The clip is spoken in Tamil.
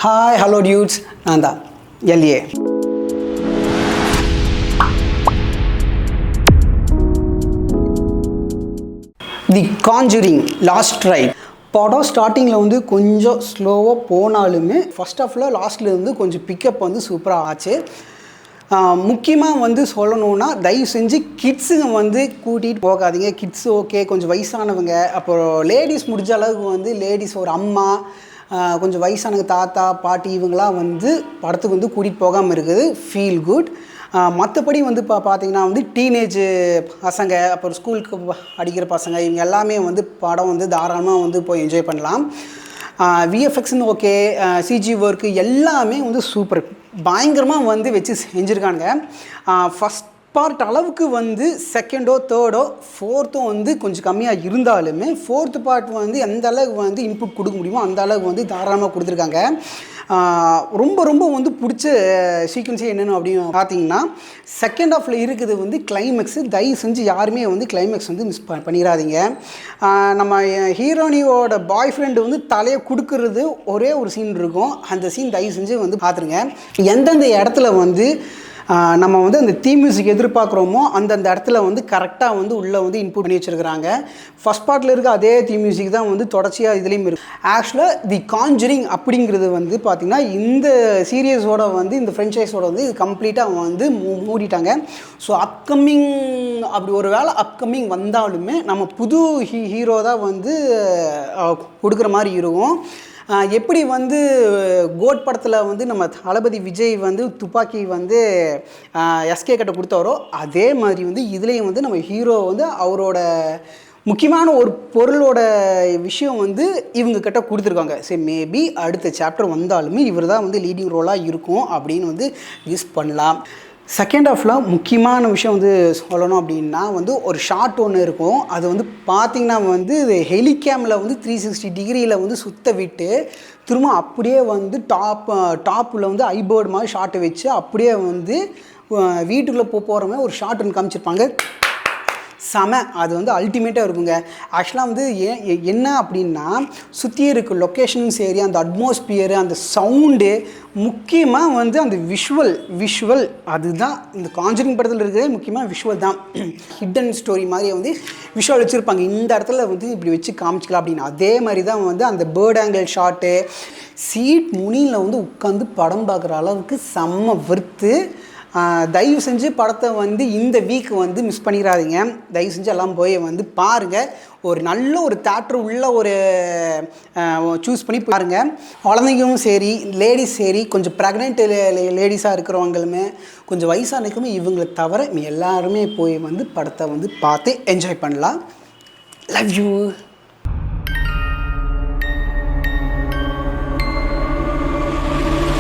Hi, hello dudes, நான் தான் LA. தி கான்ஜூரிங் லாஸ்ட் ரைட் படம் ஸ்டார்டிங்கில் வந்து கொஞ்சம் ஸ்லோவாக போனாலுமே ஃபர்ஸ்ட் ஆஃபில் லாஸ்ட்டில் இருந்து கொஞ்சம் பிக்கப் வந்து சூப்பராக ஆச்சு. முக்கியமாக வந்து சொல்லணுன்னா தயவு செஞ்சு கிட்ஸுங்க வந்து கூட்டிகிட்டு போகாதீங்க. கிட்ஸ் ஓகே, கொஞ்சம் வயசானவங்க, அப்புறம் லேடிஸ் முடிஞ்ச அளவுக்கு வந்து லேடிஸ் ஒரு அம்மா, கொஞ்சம் வயசானவங்க, தாத்தா பாட்டி இவங்களாம் வந்து படத்துக்கு வந்து கூட்டிகிட்டு போகாமல் இருக்குது ஃபீல் குட். மற்றபடி வந்து பார்த்தீங்கன்னா வந்து டீனேஜ் பசங்க, அப்புறம் ஸ்கூலுக்கு அடிக்கிற பசங்க, இவங்க எல்லாமே வந்து படம் வந்து தாராளமாக வந்து போய் என்ஜாய் பண்ணலாம். விஎஃப்எக்ஸ்னு ஓகே, சிஜி ஒர்க்கு எல்லாமே வந்து சூப்பர், பயங்கரமாக வந்து வச்சு செஞ்சுருக்காங்க. ஃபஸ்ட் பார்ட் அளவுக்கு வந்து செகண்டோ தேர்டோ ஃபோர்த்தும் வந்து கொஞ்சம் கம்மியாக இருந்தாலுமே ஃபோர்த்து பார்ட் வந்து எந்த அளவுக்கு வந்து இன்புட் கொடுக்க முடியுமோ அந்த அளவுக்கு வந்து தாராளமாக கொடுத்துருக்காங்க. ரொம்ப ரொம்ப வந்து பிடிச்ச சீக்வன்ஸே என்னென்னு அப்படின்னு பார்த்தீங்கன்னா செகண்ட் ஹாஃபில் இருக்குது வந்து கிளைமேக்ஸு. தயவு செஞ்சு யாருமே வந்து கிளைமேக்ஸ் வந்து மிஸ் பண்ணிடாதீங்க. நம்ம ஹீரோனியோட பாய் ஃப்ரெண்டு வந்து தலையை கொடுக்கறது ஒரே ஒரு சீன் இருக்கும். அந்த சீன் தயவு செஞ்சு வந்து பார்த்துருங்க. எந்தெந்த இடத்துல வந்து நம்ம வந்து அந்த தீம் மியூசிக் எதிர்பார்க்குறோமோ அந்தந்த இடத்துல வந்து கரெக்டாக வந்து உள்ளே வந்து இன்புட் பண்ணி வச்சுருக்கிறாங்க. ஃபஸ்ட் பார்ட்டில் இருக்க அதே தீம் மியூசிக் தான் வந்து தொடர்ச்சியாக இதுலேயும் இருக்குது. ஆக்சுவலாக தி கான்ஜரிங் அப்படிங்கிறது வந்து பார்த்திங்கன்னா இந்த சீரியஸோட வந்து இந்த ஃப்ரென்ச்சைஸோட வந்து இது கம்ப்ளீட்டாக வந்து மூடிட்டாங்க. ஸோ அப்கமிங் அப்படி ஒரு வேளை அப்கமிங் வந்தாலுமே நம்ம புது ஹீரோ தான் வந்து கொடுக்குற மாதிரி இருக்கும். எப்படி வந்து கோட் படத்தில் வந்து நம்ம தளபதி விஜய் வந்து துப்பாக்கி வந்து எஸ்கே கிட்ட கொடுத்தாரோ அதே மாதிரி வந்து இதுலேயும் வந்து நம்ம ஹீரோ வந்து அவரோட முக்கியமான ஒரு பொருளோட விஷயம் வந்து இவங்க கிட்ட கொடுத்துருக்காங்க. சரி, மேபி அடுத்த சாப்டர் வந்தாலுமே இவர் தான் வந்து லீடிங் ரோலாக இருக்கும் அப்படின்னு வந்து யூஸ் பண்ணலாம். செகண்ட் ஹாஃபில் முக்கியமான விஷயம் வந்து சொல்லணும் அப்படின்னா வந்து ஒரு ஷார்ட் ஒன்று இருக்கும். அது வந்து பார்த்திங்கன்னா வந்து ஹெலிகேமில் வந்து 360 டிகிரியில் வந்து சுத்த விட்டு திரும்ப அப்படியே வந்து டாப்பில் வந்து ஐபேர்டு மாதிரி ஷார்ட்டை வச்சு அப்படியே வந்து வீட்டுக்குள்ளே போகிற மாதிரி ஒரு ஷார்ட் ஒன்று காமிச்சிருப்பாங்க. செம, அது வந்து அல்டிமேட்டாக இருக்குங்க. ஆக்சுவலாக வந்து என்ன அப்படின்னா சுற்றி இருக்க லொக்கேஷனும் சரி, அந்த அட்மாஸ்பியரு, அந்த சவுண்டு, முக்கியமாக வந்து அந்த விஷுவல் அதுதான் இந்த கான்ஜரிங் படத்தில் இருக்கிறது. முக்கியமாக விஷுவல் தான். ஹிடன் ஸ்டோரி மாதிரி வந்து விஷுவல் வச்சுருப்பாங்க. இந்த இடத்துல வந்து இப்படி வச்சு காமிச்சிக்கலாம் அப்படின்னு. அதே மாதிரி தான் வந்து அந்த பேர்ட் ஆங்கிள் ஷாட்டு, சீட் முனியில் வந்து உட்காந்து படம் பார்க்குற அளவுக்கு செம்ம வர்த்து. தயவு செஞ்சு படத்தை வந்து இந்த வீக் வந்து மிஸ் பண்ணிடாதீங்க. தயவு செஞ்சு எல்லாம் போய் வந்து பாருங்கள். ஒரு நல்ல ஒரு தேட்டர் உள்ள ஒரு சூஸ் பண்ணி பாருங்கள். குழந்தைங்களும் சரி, லேடிஸ் சரி, கொஞ்சம் ப்ரெக்னென்ட் லேடிஸாக இருக்கிறவங்களுமே, கொஞ்சம் வயசானக்குமே இவங்களை தவிர எல்லாருமே போய் வந்து படத்தை வந்து பார்த்து என்ஜாய் பண்ணலாம். Love you.